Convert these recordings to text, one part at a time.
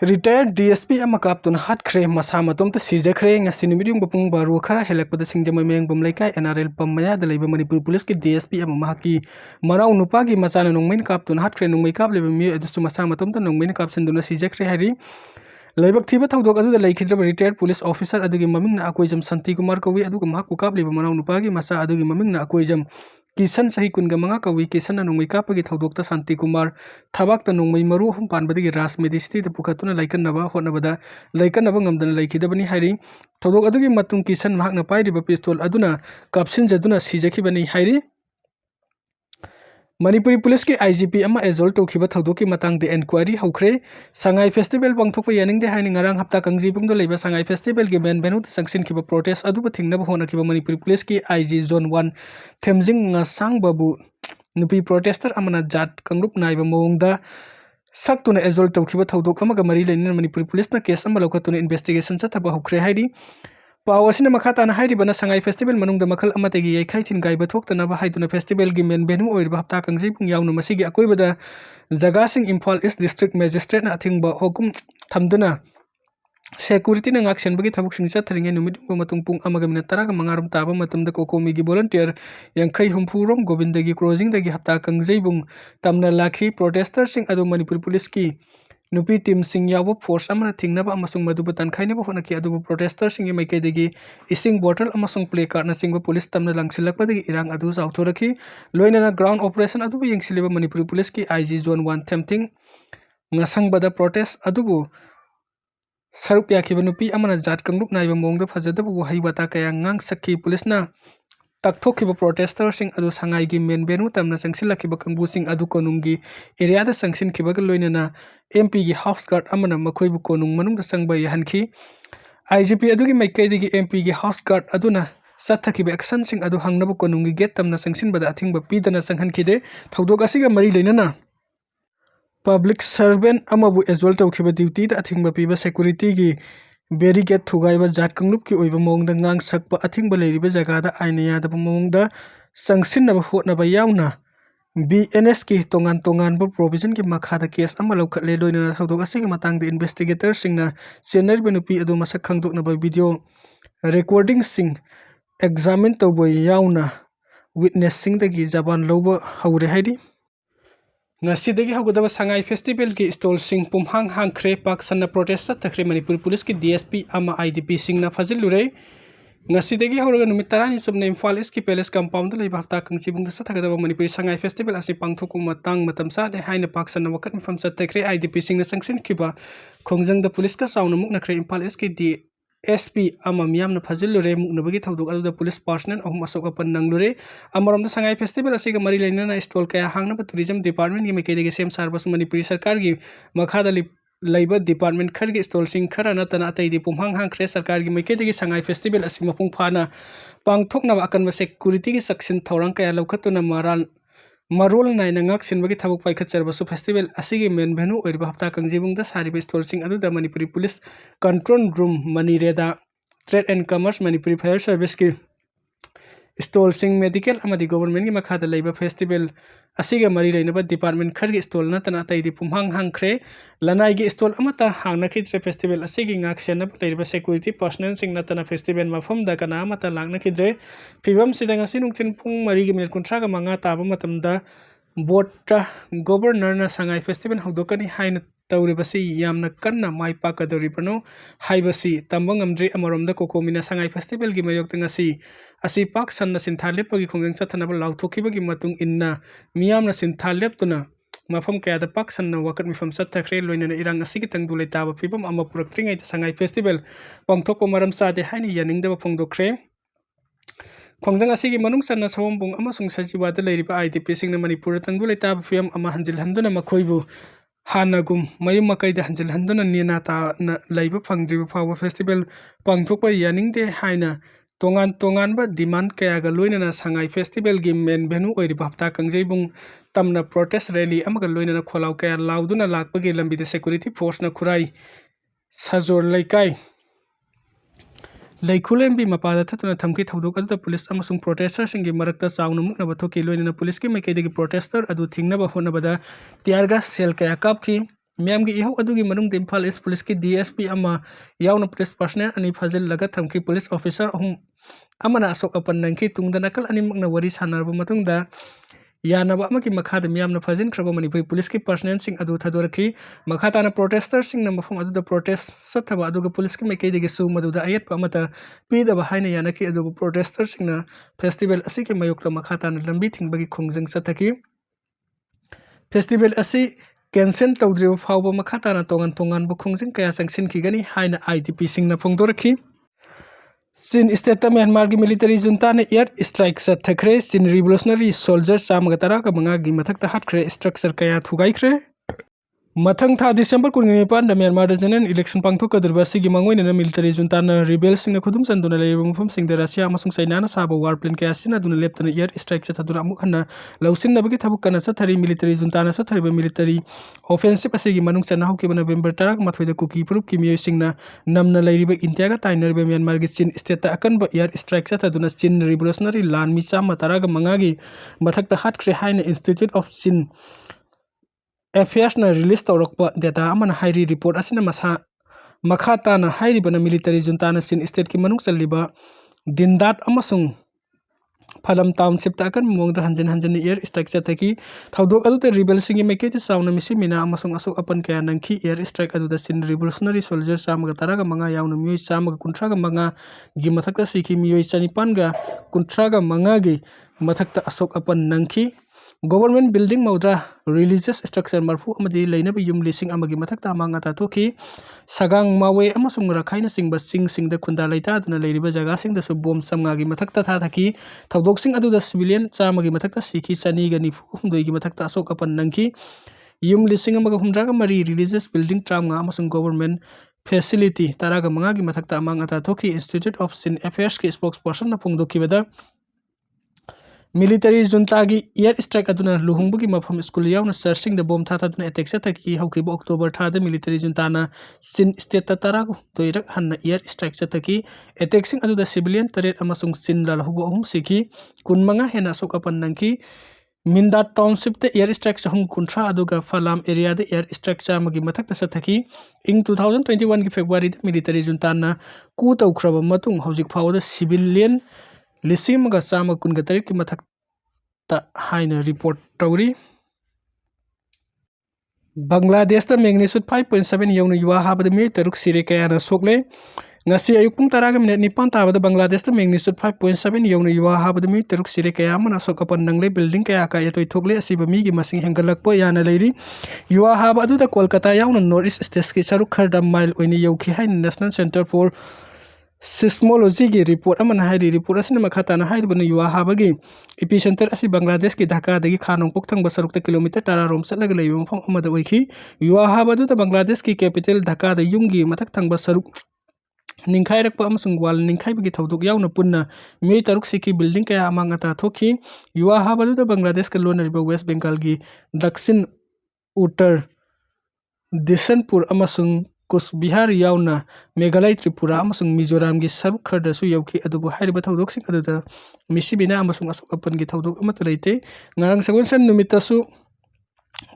Retired DSP Amakaptun Hatkhre Masamatom to Sikhre Chennaba Bapung Baru Khara Helakpada Singjamang Bumlaikai NRL Pamaya the Labor Manipur Police DSP Amaki Marau Nupagi Masana Nongmain Captain Hatkhre Nongmakap Lever to Masamatom to Nongmain Captain Duna Sikhre Harry Labor Tiba Taudo the Lake retired police officer Adugi Maming Aquajam Santi Kumarkowi Adugam Hakukap Lever Marau Nupagi Masa Adugi Maming Aquajam Kisan Sahi Kungamanga Kawi Kisan and Nomikapagi Taudo Santi Kumar Tabak the Nomai Maru Panbadi Ras Medisti the Pukatuna like Nava Honavada like Navangam than Lake Dabani Hari Taudo Adugi Matung Kisan Magna Pai pistol Aduna Kapsin Zaduna Sijaki Bani Hari Manipuri Police ki IGP ama Azol to Kiba Taudoki Matang the Enquiry Hatkhre Sangai Festival Bangtok Yaning the Haning Arang Hapta Kangji Bung the Labor Sangai Festival Given Benut Sanction Kiba protest Adubating Nabahona Kiba Manipuri Police ki IG Zone 1 Temzing Ngasang Babu Nupi protester Amana Jat Kangrup Naiba Monda Saktuna Azol to Kiba Taudok Amaga Marila in Manipuri Police na case Amalokatuna investigation Sataba Hatkhre Heidi Pawasina Makata na Haidi Bana Sangai Festival Manung the Makal Amategi Kaitin Gai Batok the Nava Haituna Festival Gimen Benu or Bapta Kangzipung Yaunu Masigi Akoibada Zagasing Imphal East District Magistrate Nating Ba Hokum Tamduna Security ng action bagi tabuk sing sa tharinga numit matungpung amagamina taraga mangaram taba matum da kokomigi volunteer yang kai humpurom gobindagi crossing dagi hapta kangjaibung tamna lakhi protester sing adu Manipur Police ki Nupi team sing yawo force amana thingnaba amasung madubatan khainaba honaki adu protester sing maikai dagi ising bottle amasung play card na singba police tamna langsilakpa dagi irang adu sauthoraki loina na ground operation adu yengsileba Manipur Police ki IG zone 1 tempting ngasang bada protest adu Saruk Yakiba Nupi Amana Jat Kangrup Naiba Mong the Fazadabu Haibata Kaya Ngang Saki Police na Taktokiba protester sing adu Sangai gi men benu tamna sangsila kiba kangbu sing adu konungi area da sangsin kiba loina na MP gi house guard amana makhoi bu konung manung da sangba yahanki IGP adu gi maikai digi MP gi house guard aduna satha kiba action sing adu hangnabu konungi get tamna sangsin bada athingba pidana sanghan kide thaudok asiga mari leina na Public servant amabu Azol Taukiba duty da athingba piba security gi barricade thugaiba jat kanglup ki oiba mongda ngang sakpa athingba leiriba jaga da ainaya da mongda sangsinnaba hotnaba yauna BNS ki tongan bu provision ki makha da case ama lokhatle loina thodok asigi matang da investigator singna chenar benupi adu masak khangdok na video recording sing examine tawbo yauna witness sing da gi jaban loba haure haidi Ngasidagi Hagodaba Sangai Festival ki stall sing pumhang hangkre pak sana protest Hatkhre Manipur Police ki DSP ama IDP sing na fazil Loure Ngasidagi Hauraga numitarani subna Imphal East ki Palace compound lai bhapta kangsibung da Hatkhre Manipur Sangai Festival asi pangthoku matang matamsa de haina pak sana wakat mifam Hatkhre IDP sing na sangsin kiba khongjang da police ka sauna mukna khre Imphal East ki SP ama miyam na fazil Loure mukna bagi thaudok adu da police personnel ahum asok apan nang Loure amaram da Sangai Festival asiga mari laina na stall kaya hangna ba tourism department gi mekai de sem sarbas Manipuri sarkar gi makha da laiba department khar gi stall sing khara na tana tai di pumhang hang khre sarkar gi mekai de Sangai Festival asi mapung phana pangthok na akan ba security gi section thorang kaya lokhatuna marol nai na ngak sin bagi thabuk pai khachar basu festival asigi men venue oirba hapta kangjibung da sari ba stall sing adu da Manipuri Police control room manireda trade and commerce Manipuri fire service ki stall sing medical amadi government gi makha da leiba festival asiga mari rainaba department khar gi stall na tana tai di pumhang hang khre lanai gi stall amata hangna khidre festival asigi ngak sena leiba security personnel sing na tana festival mafam da kana amata langna khidre phibam sidang asinung tin pung mari gi minute kuntra ga manga taba matam da board governor na Sangai Festival hodokani haina tawribasi yamna kanna mai pakadoribano haibasi tambangamdri amaromda kokomina Sangai Festival gi mayok ngasi asi pak sanna sinthalep gi khongjang sathanaba lauthokiba gi matung inna miyamna sinthalep tuna mafam kaya da pak sanna wakat mifam Hatkhre loina Erang asigi tangdulai taba phibam ama purakthringai Sangai Festival pangthokpa maram sade haini yaningda phongdokre Khongjang asigi manung sanna sawombung amasung sajiwa da leiriba IDP singna Manipur tangdulai taba phibam ama hanjil handuna makhoibu Hanagum mayum makai da hanjil handuna nina ta na laiba phangdriba phawa festival pangthokpa yaning de haina tongan ba demand kaya ga loina na Sangai Festival gi men venue oiriba hapta kangjaibung tamna protest rally amaga loina na kholau kaya lauduna lakpa gi lambi da security force na khurai sajor laikai Laikhulembi mapada thatuna thamki thaudok adu police amasung protester singi marakta sauna mukna bathoki loina na police ki maikai degi protester adu thingna ba hona bada tiar gas sel kaya kapki ꯃꯤꯌꯥꯝꯒꯤ ꯏꯍꯧ ꯑꯗꯨꯒꯤ ꯃꯅꯨꯡꯗ ꯏꯝꯐꯥꯜ ꯏꯁ ꯄꯨꯂꯤꯁꯀꯤ DSP ꯑꯃ ꯌꯥꯎꯅ police personal ꯑꯅꯤ ꯐꯥꯖꯤꯜꯂꯒ ꯊꯝꯈꯤ꯫ Police officer ꯑꯍꯨꯝ ꯑꯃꯅ ꯑꯁꯣꯛ ꯑꯄꯟ ꯅꯪꯈꯤ꯫ ꯇꯨꯡꯗ ꯅꯥꯀꯜ ꯑꯅꯤꯃꯛꯅ ꯋꯥꯔꯤ ꯁꯥꯟꯅꯔꯕ ꯃꯇꯨꯡꯗ ꯌꯥꯅꯕ ꯑꯃꯒꯤ ꯃꯈꯥꯗ ꯃꯤꯌꯥꯝꯅ ꯐꯥꯖꯤꯟꯈ꯭ꯔꯕ ꯃꯅꯤꯄꯨꯔꯤ ꯄꯨꯂꯤꯁꯀꯤ ꯄꯔꯁꯣꯅꯦꯜꯁꯤꯡ ꯑꯗꯨ ꯊꯥꯗꯣꯔꯛꯈꯤ꯫ ꯃꯈꯥ ꯇꯥꯅ ꯄ꯭ꯔꯣꯇꯦꯁꯇꯔꯁꯤꯡꯅ ꯃꯐꯝ ꯑꯗꯨꯗ ꯄ꯭ꯔꯣꯇꯦꯁ ꯆꯠꯊꯕ ꯑꯗꯨꯒ ꯄꯨꯂꯤꯁꯀꯤ ꯃꯥꯏꯀꯩꯗꯒꯤꯁꯨ ꯃꯗꯨꯗ ꯑꯌꯦꯠꯄ ꯑꯃꯠꯇ ꯄꯤꯗꯕ ꯍꯥꯏꯅ ꯌꯥꯅꯈꯤ꯫ ꯑꯗꯨꯕꯨ ꯄ꯭ꯔꯣꯇꯦꯁꯇꯔꯁꯤꯡꯅ ꯐꯦꯁꯇꯤꯕꯦꯜ ꯑꯁꯤꯒꯤ ꯃꯥꯌꯣꯛꯇ ꯃꯈꯥ ꯇꯥꯅ ꯂꯝꯕꯤ ꯊꯤꯡꯕꯒꯤ ꯈꯣꯡꯖꯪ ꯆꯠꯊꯈꯤ꯫ ꯐꯦꯁꯇꯤꯕꯦꯜ ꯑꯁꯤ ꯀꯦꯟꯁꯦꯜ ꯇꯧꯗ꯭ꯔꯤꯕ ꯐꯥꯎꯕ ꯃꯈꯥ ꯇꯥꯅ ꯇꯣꯉꯥꯟ ꯇꯣꯉꯥꯟꯕ ꯈꯣꯡꯖꯪ ꯀꯌꯥ ꯆꯪꯁꯤꯟꯈꯤꯒꯅꯤ ꯍꯥꯏꯅ IDPꯁꯤꯡꯅ ꯐꯣꯡꯗꯣꯔꯛꯈꯤ꯫ ꯆीन स्टेट म्यांमार की मिलिटरी जुंता ने एयर स्ट्राइक चत्थखरे। चीन रिवोल्यूशनरी सोल्जर्स 115 की मथक्ता हाथखरे स्ट्रक्चर कया थुगाइखरे। मथंग था दिसंबर 19 म्यांमार जनरल इलेक्शन पांथोकदरबा सिगी मंगोइना मिलिटरी जुंता न रिबेल्स सिंग खुदुम चंदुना लेबा मफम सिंग रशिया अमसुंग चाइना साबा वार प्लेन कया सिनादुना लेप्तना एयर स्ट्राइक चथादुना अमुक हन्ना लौसिनबगी थबुक कना चथरी मिलिटरी जुंता न चथरिबा मिलिटरी ऑफेंसिव असिगी मनुंग चना हौकिबा नवेंबर 18 कुकी प्रूफ की मियोय सिंगना नमना लैरिबा इंडिया का ताइनरबा म्यांमार की चीन स्टेट अकनबा एयर स्ट्राइक चथादुना चीन रिवोल्यूशनरी लान मी 115 की मथक्ता हाथखरे हाइना इंस्टीट्यूट ऑफ चीन अफेयर्स न रिलीज तौरक्पा डेटा अमन हाइरी रिपोर्ट असिना मसा मखा ताना हाइरिबना मिलिटरी जुंता न चीन स्टेट की मनुंग चल्लिबा दिनदात अमसुंग फलम टाउनशिप ताकन मोंगदा हंजन हंजन एयर स्ट्राइक चथकी। थौदोक अदुते रिबेल सिंगी मेकेति साउना मिसी मिना अमसुंग असोक अपन कया नंखी। एयर स्ट्राइक अदुदा चीन रिवोल्यूशनरी सोल्जर 115 याउना मियोय 135 गी मथक्ता सिखी मियोय 415 गी मथक्ता असोक अपन नंखी। गवर्नमेंट बिल्डिंग मौद्रा रिलीजियस स्ट्रक्चर मरफू अमदी लैनबी युम लिसिंग अमगी मथक्ता अमांग अता थोखी। सगांग मावे अमसुंग रखाइना सिंगबा सिंग खुंदा लैता अदुना लैरिबा जगा सिंगदसु बोम समगागी मथक्ता थाथकी। थौदोक सिंग अदुदा सिविलियन 100 मथक्ता सिखी 294 की मथक्ता असोक अपन नंखी। युम लिसिंग अमगा हुमद्रागा मरी रिलीजियस बिल्डिंग 50 अमसुंग गवर्नमेंट फैसिलिटी 15 की मथक्ता अमांग अता थोखी। इंस्टीट्यूट ऑफ चीन अफेयर्स के स्पोक्सपर्सन फोंदोखिबदा मिलिटरी जुंता की एयर स्ट्राइक अदुना लुहुंबगी मफम स्कूल याउना चर्चिंग द बोम थाथादुना अटैक चथकी। हौकिबा अक्टोबर थाद मिलिटरी जुंताना चीन स्टेट तरागु दोइरक हन्ना एयर स्ट्राइक चथकी। अटैक्सिंग अदुदा सिविलियन 3 अमसुंग चीन लालहौबा 3 सिखी 15 हेना सोक अपन नंखी। मिंदा टाउनशिप एयर स्ट्राइक 150 अदुगा फलाम एरिया एयर स्ट्राइक 100 मथक्ता चथकी। इंग 2021 की फेब्रुआरी मिलिटरी जुंताना कू तौख्रबा मतुंग हौजिक फावदा सिविलियन 1,193 की मथक्ता हाइना रिपोर्ट तौरी। बांग्लादेश मैग्नीट्यूड 5.7 यौना युवा हाबदा मियोय 3 सिरे कयाना सोकले। ngasi ayuk pung taraga minute nipan tabada Bangladesh ta magnitude 5.7 yawna yuwa habada mi 3 sire kaya amana sokapan nangle building kaya ka yatoi thokle asiba mi gi masing hengalakpa yana leiri yuwa haba adu da Kolkata yawna North East State ki saruk khardam mile oini yauki hai National Center for Seismology की report अमन हाइरी report असिना मखाताना हाइरबन युवा हाबगी epicentre असी बांग्लादेश की ढाका दगी खानों पोक्थंग बसरुक kilometre 18 रोम चलग lab मफम अमद ओइखी। युवा हाबदु the Bangladesh की capital Dhaka the युंगी मथक थंग बसरुक निंखाइरकपा अमसुंग वाल निंखाइबगी थौदोक याउना पुन्ना मियोय 3 सिखी बिल्डिंग कया अमांग अता थोखी। युवा हाबदु द बांग्लादेश के लोनरिबा वेस्ट बंगाल की दक्षिण उत्तर दिसनपुर अमसुंग कुचबिहार याउना मेघालय त्रिपुरा अमसुंग मिजोराम की सरुक खरदसु यौखी। अदुबु हाइरिबा थौदोक सिंग अदुदा मिसिबिना अमसुंग असोक अपन की थौदोक अमत लैते। ngarang sagonsan numittasu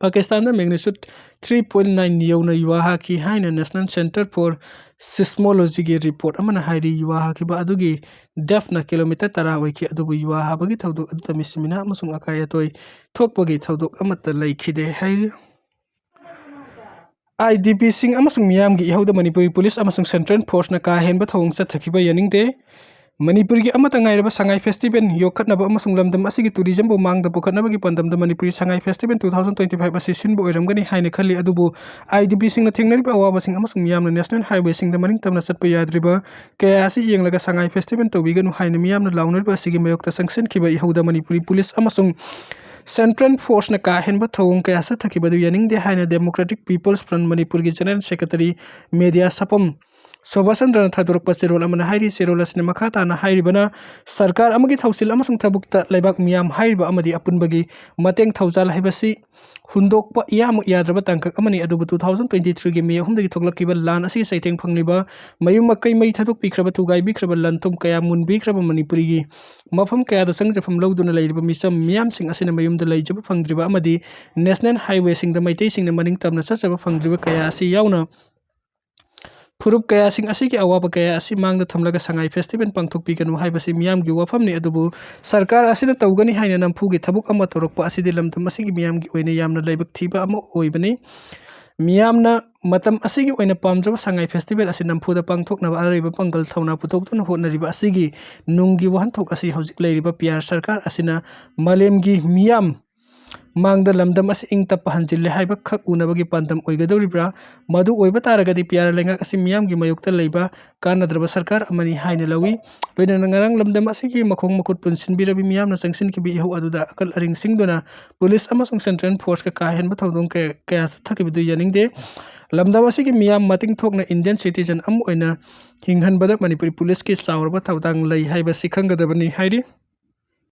पाकिस्तान दा मैग्नीट्यूड 3.9 यौना युवा हाकी हाइना नेशनल सेंटर फॉर सिस्मोलॉजी की रिपोर्ट अमन हाइरी युवा हाकी बा अदुगी डेफ ना किलोमीटर 13 ओइखी। अदुबु युवा हाबगी थौदोक अदुदा मिसिमिना अमसुंग अकायतोय थोकपगी थौदोक अमत लैखिदे हाइरी। IDP सिंग अमसुंग मियाम की इहौदा मणिपुरी पुलिस अमसुंग सेंट्रल फोर्स ना का हेनबा थौंग चथखिबा यानिंगदे। मणिपुरी की अमत ngairaba sangai festival yokhatnaba amasung lamdam asigi tourism bo mangda pukhatnabagi pandamda manipuri sangai festival 2025 asi sinbo oiramgani haina khali। adubu IDP singna thengnariba awaba sing amasung miyamna national highway singda maning tamna chatpa yadriba kaya asi yenglaga sangai festival tawbiganu haina miyamna lawnariba asigi mayokta sangshinkhiba ihoda manipuri police amasung central force ने का हेनबा थौंग कया सथखिबदु यानिंगदे हाइना democratic peoples front Manipur की general secretary media सपम Sobasandra Thadurpa Serol Amana Hairi Serolas Nemakata Hairibana, Sarkar Amagi Tausil Amasang Tabukta, Lebak Miam Haiba Amadi Apunbagi, Mateng Tauzal Hebasi, Hundokpa Yam Yadrabatang Amani Adobe 2023 Gimi, whom the Toglakiba Lan Asi Sating Pangliba, Mayumakai May Taduk Bikraba to Gai Bikraba Lantum Kaya Mun Bikraba Manipuri, Mapam Kaya the Sangs from Loduna Lady Misam Miam Sing Asina Mayum the Lay Pangriba Amadi, National Highway Sing the Maitasing the Maning Tamna Sasa Pangriba Kaya Si Yauna. Purup kaya sing asigi awaba kaya asi mangda thamlaga sangai festival pangthokpi kanu haibasi miyam gi wafamni adubu sarkar asina tawgani haina nampugi thabuk ama torokpa asidi lamtam asigi miyam gi oine yamna laibak thiba ama oibani miyamna matam asigi oine pamjaba sangai festival asi nampuda pangthokna araiba pangal thawna putoktuna hotnariba asigi nunggi wahanthok asi hojik leiriba PR sarkar asina malemgi miyam Mangda lamdam as ing tapahanjil haiba khak unabagi pandam oigadoribra madu oiba taragadi piara lenga asimiam gi mayukta leiba kanadraba sarkar amani haina lawi loina ngarang lamdam asigi makhong makut punsin birabi miam na sangsin ki bi ho aduda akal aring singdona police amasong central force ka kahen ba thodong ke kaya thaki bidu yaningde lamdam asigi miam mating thokna indian citizen am oina hinghan bada manipuri police ki sawrba tawdang lei haiba sikhangadabani hairi